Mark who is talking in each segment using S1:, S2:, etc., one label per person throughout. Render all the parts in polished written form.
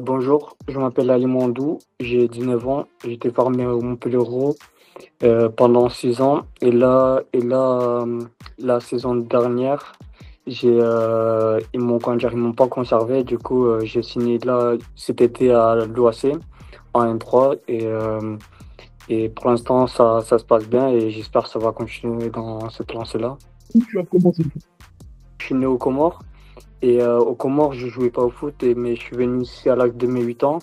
S1: Bonjour, je m'appelle Ali Mandou, j'ai 19 ans, j'ai été formé au Montpellier pendant 6 ans la saison dernière, ils m'ont pas conservé, du coup j'ai signé là cet été à l'OAC en N3 et pour l'instant ça se passe bien et j'espère que ça va continuer dans cette lancée-là.
S2: Où tu as commencé le foot?
S1: Je suis né aux Comores. Et aux Comores, je jouais pas au foot, mais je suis venu ici à l'âge de mes 8 ans.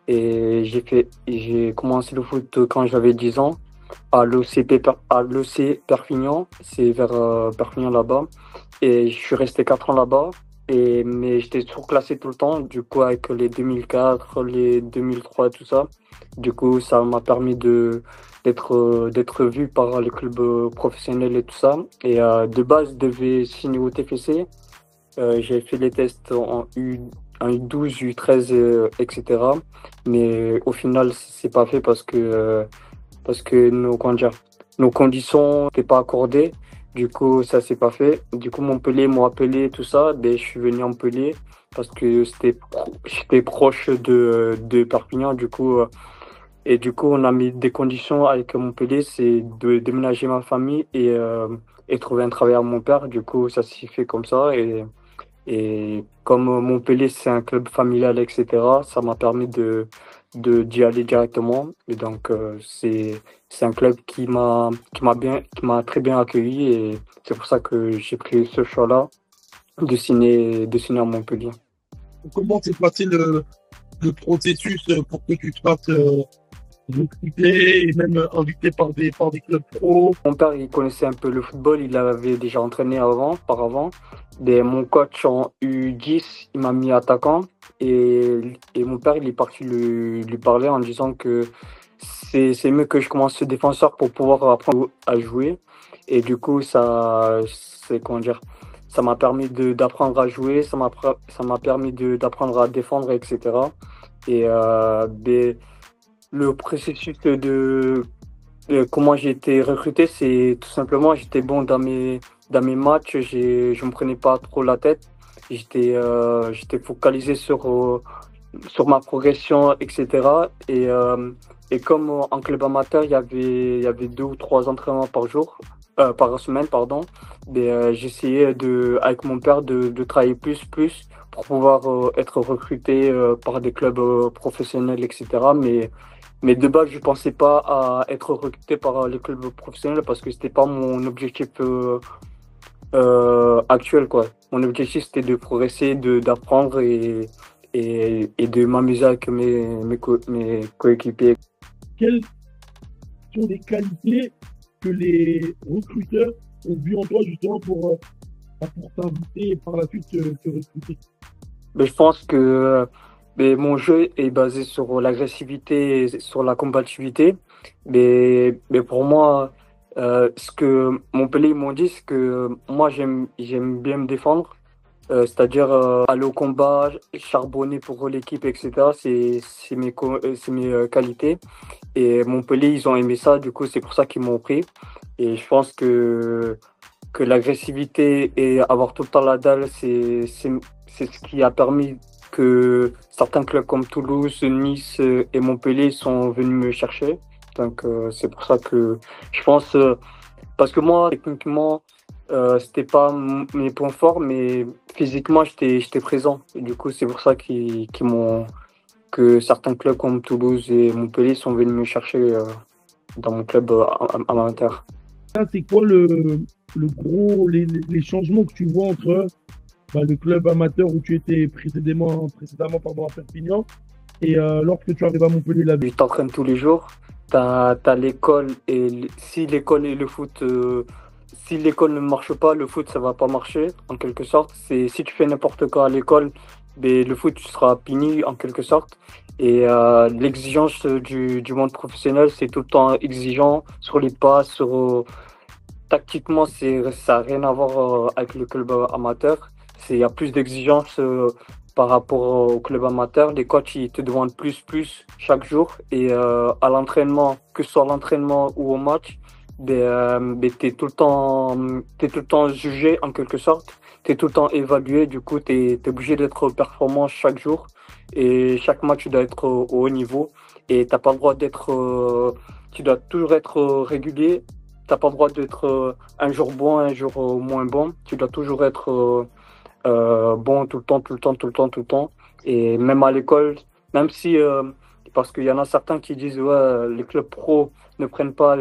S1: Et j'ai commencé le foot quand j'avais 10 ans à l'OC Perpignan, c'est vers Perpignan là-bas. Et je suis resté 4 ans là-bas. Mais j'étais surclassé tout le temps, du coup, avec les 2004, les 2003, tout ça. Du coup, ça m'a permis d'être vu par les clubs professionnels et tout ça. Et de base, je devais signer au TFC. J'ai fait les tests en U12, U13, etc. Mais au final, c'est pas fait parce que nos conditions n'étaient pas accordées. Du coup, ça s'est pas fait. Du coup, Montpellier m'a appelé, tout ça. Ben, je suis venu à Montpellier parce que j'étais proche de Perpignan. Du coup, on a mis des conditions avec Montpellier, c'est de déménager ma famille et trouver un travail à mon père. Du coup, ça s'est fait comme ça. Et comme Montpellier, c'est un club familial, etc., ça m'a permis d'y aller directement. Et donc, c'est un club qui m'a très bien accueilli et c'est pour ça que j'ai pris ce choix-là de signer à Montpellier.
S2: Comment s'est passé le processus pour que tu te fasses recruter et même invité par des clubs pro?
S1: Mon père, il connaissait un peu le football, il avait déjà entraîné auparavant. Mais mon coach en U10, il m'a mis attaquant et mon père, il est parti lui parler en disant que c'est mieux que je commence défenseur pour pouvoir apprendre à jouer. Et du coup, comment dire, ça m'a permis d'apprendre à jouer, ça m'a permis d'apprendre à défendre, etc. Et le processus comment j'ai été recruté, c'est tout simplement, j'étais bon dans mes matchs, je me prenais pas trop la tête. J'étais focalisé sur ma progression, etc. Et comme en club amateur, il y avait 2 ou 3 entraînements par semaine, pardon. J'essayais avec mon père de travailler plus pour pouvoir être recruté par des clubs professionnels, etc. Mais de base, je pensais pas à être recruté par les clubs professionnels parce que c'était pas mon objectif actuel, quoi. Mon objectif, c'était de progresser, d'apprendre et de m'amuser avec mes coéquipiers.
S2: Quelles sont les qualités que les recruteurs ont vues en toi justement pour t'inviter et par la suite te recruter?
S1: Mais je pense que mon jeu est basé sur l'agressivité et sur la combativité. Mais pour moi, ce que Montpellier ils m'ont dit, c'est que moi, j'aime bien me défendre. C'est-à-dire aller au combat, charbonner pour l'équipe, etc. C'est mes qualités. Et Montpellier, ils ont aimé ça, du coup, c'est pour ça qu'ils m'ont pris. Et je pense que l'agressivité et avoir tout le temps la dalle, c'est ce qui a permis que certains clubs comme Toulouse, Nice et Montpellier sont venus me chercher. Donc, c'est pour ça que je pense, parce que moi, techniquement, c'était pas mes points forts, mais physiquement, j'étais présent. Et du coup, c'est pour ça que certains clubs comme Toulouse et Montpellier sont venus me chercher dans mon club amateur.
S2: Là, c'est quoi les changements que tu vois entre le club amateur où tu étais précédemment pardon, à Perpignan et lorsque tu arrives à Montpellier là?
S1: Tu t'entraînes tous les jours, t'as l'école si l'école et le foot, si l'école ne marche pas, le foot ça va pas marcher en quelque sorte. C'est si tu fais n'importe quoi à l'école, le foot tu seras puni en quelque sorte. Et l'exigence du monde professionnel, c'est tout le temps exigeant sur les passes, tactiquement, ça n'a rien à voir avec le club amateur. Il y a plus d'exigences par rapport au club amateur. Les coachs, ils te demandent plus chaque jour. Et à l'entraînement, que ce soit à l'entraînement ou au match, tu es tout le temps jugé en quelque sorte. t'es tout le temps évalué, du coup, t'es obligé d'être performant chaque jour. Et chaque match, tu dois être au haut niveau. Et t'as pas le droit d'être. Tu dois toujours être régulier. T'as pas le droit d'être un jour bon, un jour moins bon. Tu dois toujours être bon tout le temps, tout le temps, tout le temps, tout le temps. Et même à l'école, même si. Parce qu'il y en a certains qui disent, ouais, les clubs pro ne prennent pas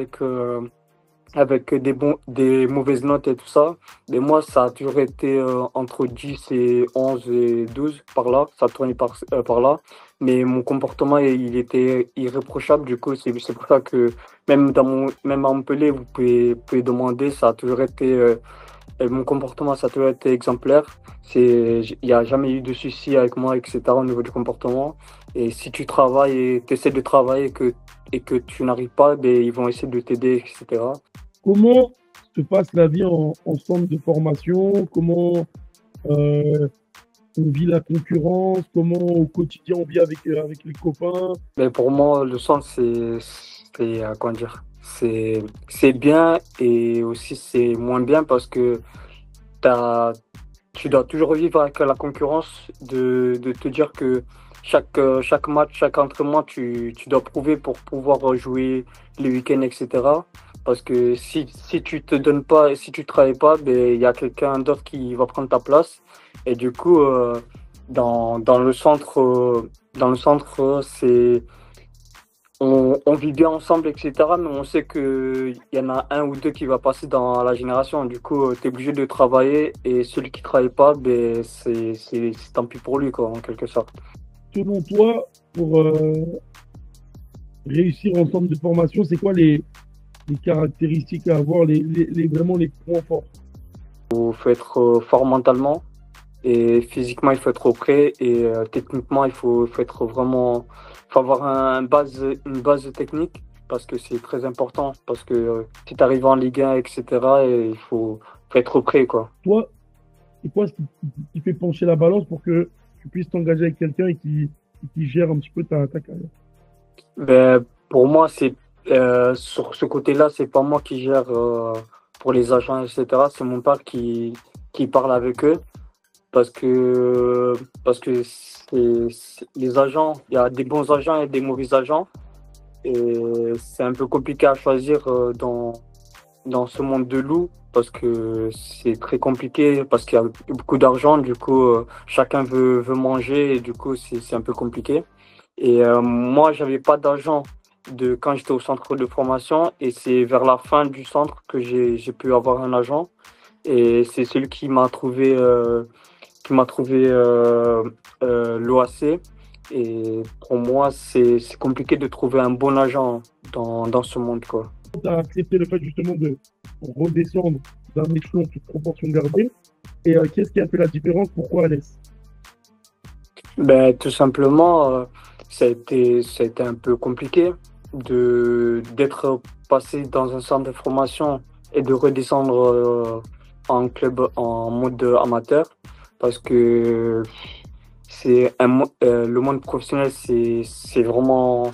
S1: avec des mauvaises notes et tout ça. Mais moi, ça a toujours été entre 10 et 11 et 12 par là. Ça tournait par là. Mais mon comportement, il était irréprochable. Du coup, c'est pour ça que même à Montpellier, vous pouvez demander, ça a toujours été, mon comportement, ça a toujours été exemplaire. Il n'y a jamais eu de soucis avec moi, etc. au niveau du comportement. Et si tu travailles et tu essaies de travailler et que tu n'arrives pas, ben, ils vont essayer de t'aider, etc.
S2: Comment se passe la vie en centre de formation? Comment euh, on vit la concurrence? Comment au quotidien on vit avec les copains?
S1: Mais pour moi, le centre, comment dire, c'est bien et aussi c'est moins bien parce que t'as, tu dois toujours vivre avec la concurrence de te dire que chaque match, chaque entraînement, tu dois prouver pour pouvoir jouer les week-ends, etc. Parce que si tu te donnes pas et si tu travailles pas, ben, il y a quelqu'un d'autre qui va prendre ta place. Et du coup, dans le centre, on vit bien ensemble, etc. Mais on sait qu'il y en a un ou deux qui va passer dans la génération. Du coup, tu es obligé de travailler et celui qui travaille pas, ben, c'est tant pis pour lui, quoi, en quelque sorte.
S2: Selon toi, pour réussir en centre de formation, c'est quoi les caractéristiques à avoir, vraiment les points forts?
S1: Il faut être fort mentalement et physiquement, il faut être prêt et techniquement, il faut être vraiment, faut avoir une base technique parce que c'est très important. Parce que si tu arrives en Ligue 1, etc., et il faut être prêt, quoi.
S2: Toi, c'est quoi ce qui fait pencher la balance pour que tu puisses t'engager avec quelqu'un et qui gère un petit peu ta carrière?
S1: Ben, pour moi, sur ce côté-là, c'est pas moi qui gère pour les agents, etc. C'est mon père qui parle avec eux parce que les agents, il y a des bons agents et des mauvais agents et c'est un peu compliqué à choisir dans ce monde de loup parce que c'est très compliqué parce qu'il y a beaucoup d'argent, du coup chacun veut manger et du coup c'est un peu compliqué. Et moi, j'avais pas d'argent quand j'étais au centre de formation et c'est vers la fin du centre que j'ai pu avoir un agent et c'est celui qui m'a trouvé l'OAC et pour moi c'est compliqué de trouver un bon agent dans ce monde, quoi.
S2: Tu as accepté le fait justement de redescendre d'un échelon toute proportion gardée. Et qu'est-ce qui a fait la différence? Pourquoi Alès?
S1: Ben, tout simplement, ça a été un peu compliqué d'être passé dans un centre de formation et de redescendre en club en mode amateur parce que le monde professionnel, c'est vraiment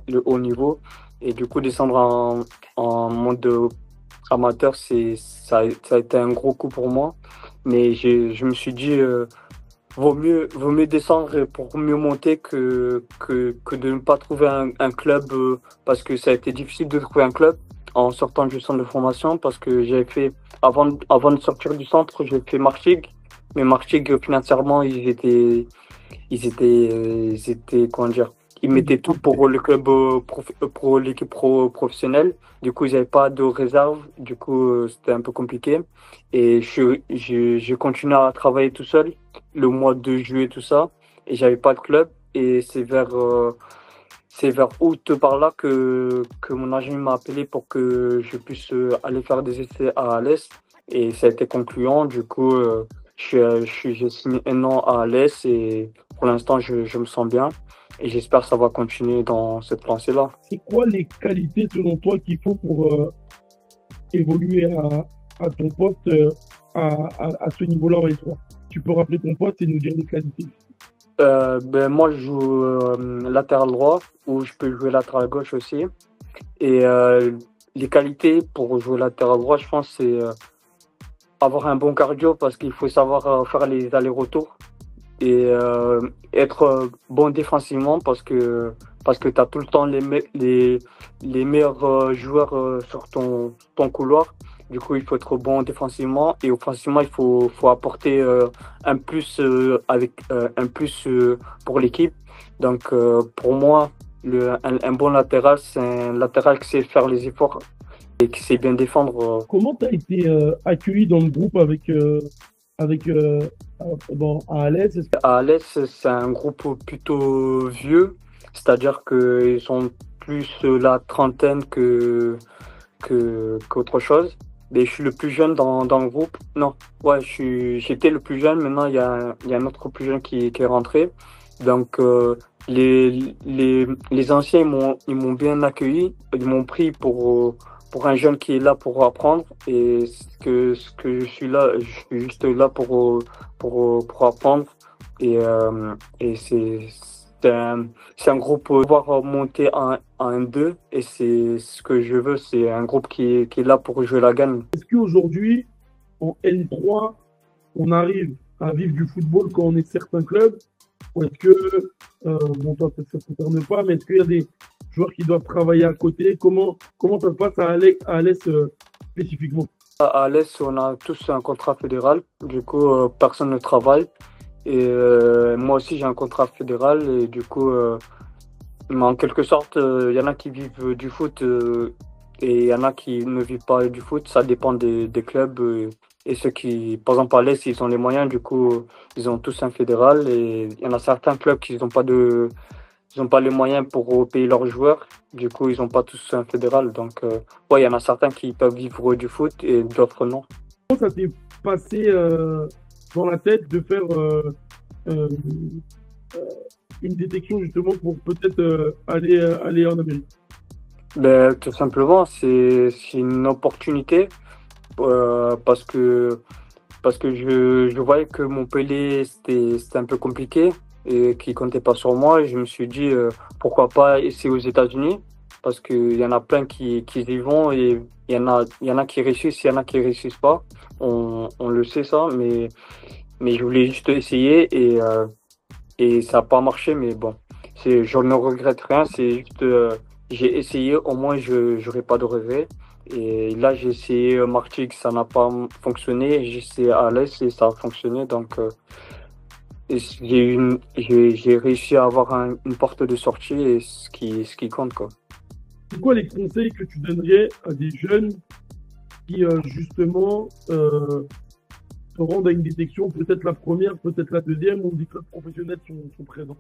S1: le haut niveau et du coup descendre en mode amateur, ça a été un gros coup pour moi. Mais je me suis dit, vaut mieux descendre pour mieux monter que de ne pas trouver un club parce que ça a été difficile de trouver un club en sortant du centre de formation parce que avant de sortir du centre, j'ai fait Martigues. Mais Martigues, financièrement, ils étaient, comment dire, ils mettaient tout pour le club, pour l'équipe professionnelle. Du coup, ils n'avaient pas de réserve. Du coup, c'était un peu compliqué. Et j'ai continué à travailler tout seul le mois de juillet, tout ça. Et j'avais pas de club. Et c'est vers août par là que mon agent m'a appelé pour que je puisse aller faire des essais à Alès. Et ça a été concluant. Du coup, j'ai signé un an à Alès et pour l'instant, je me sens bien. Et j'espère que ça va continuer dans cette lancée-là.
S2: C'est quoi les qualités selon toi qu'il faut pour évoluer à ton poste à ce niveau-là en S3? Tu peux rappeler ton poste et nous dire les qualités.
S1: Ben, moi, je joue latéral droit ou je peux jouer latéral gauche aussi. Et les qualités pour jouer latéral droit, je pense, avoir un bon cardio parce qu'il faut savoir faire les allers-retours et être bon défensivement parce que tu as tout le temps les meilleurs joueurs sur ton couloir. Du coup, il faut être bon défensivement et offensivement, faut apporter un plus avec un plus pour l'équipe. Donc, pour moi, un bon latéral, c'est un latéral qui sait faire les efforts et qui sait bien défendre.
S2: Comment tu as été accueilli dans le groupe avec à Alès?
S1: À Alès, c'est un groupe plutôt vieux, c'est-à-dire qu'ils sont plus la trentaine qu'autre chose. Mais je suis le plus jeune dans le groupe. Non, ouais, j'étais le plus jeune. Maintenant, il y a un autre plus jeune qui est rentré. Donc, les anciens, ils m'ont bien accueilli. Ils m'ont pris pour un jeune qui est là pour apprendre. Et ce que je suis là, je suis juste là pour apprendre. Et c'est un groupe pouvoir monter en 1-2 et c'est ce que je veux, c'est un groupe qui est là pour jouer la gagne.
S2: Est-ce qu'aujourd'hui, en N3, on arrive à vivre du football quand on est de certains clubs? Ou est-ce que, bon, toi, ça ne concerne pas, mais est-ce qu'il y a des joueurs qui doivent travailler à côté? Comment ça se passe à Alès spécifiquement?
S1: À Alès, on a tous un contrat fédéral, du coup, personne ne travaille. Et moi aussi, j'ai un contrat fédéral et du coup, mais en quelque sorte, il y en a qui vivent du foot et il y en a qui ne vivent pas du foot. Ça dépend des clubs. Et ceux qui, par exemple, à l'Est, ils ont les moyens, du coup, ils ont tous un fédéral. Et il y en a certains clubs qui ils n'ont pas les moyens pour payer leurs joueurs. Du coup, ils n'ont pas tous un fédéral. Donc, ouais, il y en a certains qui peuvent vivre du foot et d'autres non.
S2: Comment ça t'est passé dans la tête de faire euh, une détection justement pour peut-être aller en Amérique?
S1: Ben, tout simplement, c'est une opportunité parce que je voyais que Montpellier, c'était un peu compliqué et qu'il comptait pas sur moi. Et je me suis dit, pourquoi pas essayer aux États-Unis parce qu'il y en a plein qui y vont et il y en a qui réussissent, il y en a qui réussissent pas. On le sait ça, mais je voulais juste essayer et ça n'a pas marché. Mais bon, je ne regrette rien, c'est juste, j'ai essayé, au moins je n'aurai pas de regrets. Et là, j'ai essayé Martigues, ça n'a pas fonctionné. J'ai essayé Alès et ça a fonctionné. Donc, et j'ai réussi à avoir une porte de sortie et ce qui compte, quoi.
S2: C'est quoi les conseils que tu donnerais à des jeunes qui justement se rendent à une détection, peut-être la première, peut-être la deuxième, où des clubs professionnels sont présents?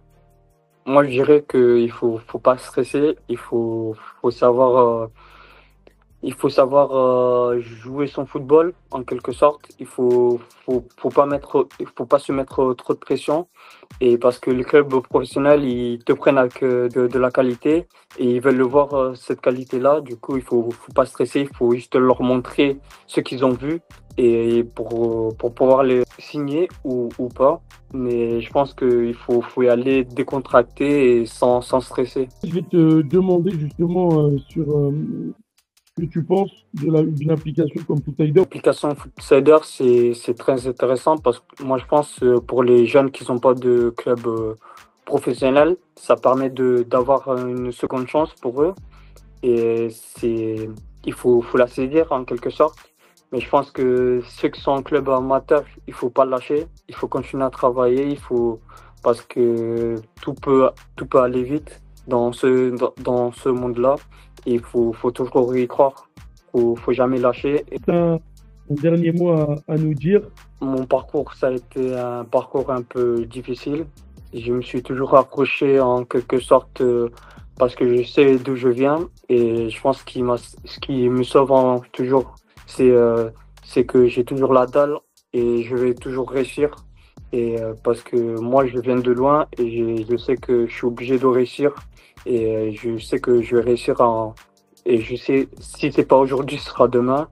S1: Moi, je dirais qu'il faut pas stresser. Faut savoir, il faut savoir jouer son football en quelque sorte. Il faut pas se mettre trop de pression. Et parce que les clubs professionnels, ils te prennent avec de la qualité et ils veulent le voir cette qualité-là. Du coup, faut pas stresser. Il faut juste leur montrer ce qu'ils ont vu et pour pouvoir les signer ou pas. Mais je pense qu'il faut y aller décontracté et sans stresser.
S2: Je vais te demander justement sur ce que tu penses d'une application comme Foothider.
S1: L'application Footsider, c'est très intéressant parce que moi, je pense pour les jeunes qui n'ont pas de club professionnel, ça permet d'avoir une seconde chance pour eux. Et faut la saisir en quelque sorte. Mais je pense que ceux qui sont en club amateur, il faut pas lâcher. Il faut continuer à travailler. Parce que tout peut aller vite dans ce monde-là. Et faut toujours y croire. Faut jamais lâcher.
S2: Tu as un dernier mot à nous dire?
S1: Mon parcours, ça a été un parcours un peu difficile. Je me suis toujours accroché en quelque sorte parce que je sais d'où je viens et je pense ce qui me sauve toujours, c'est que j'ai toujours la dalle et je vais toujours réussir. Et parce que moi, je viens de loin et je sais que je suis obligé de réussir et je sais que je vais réussir et je sais si c'est pas aujourd'hui, ce sera demain.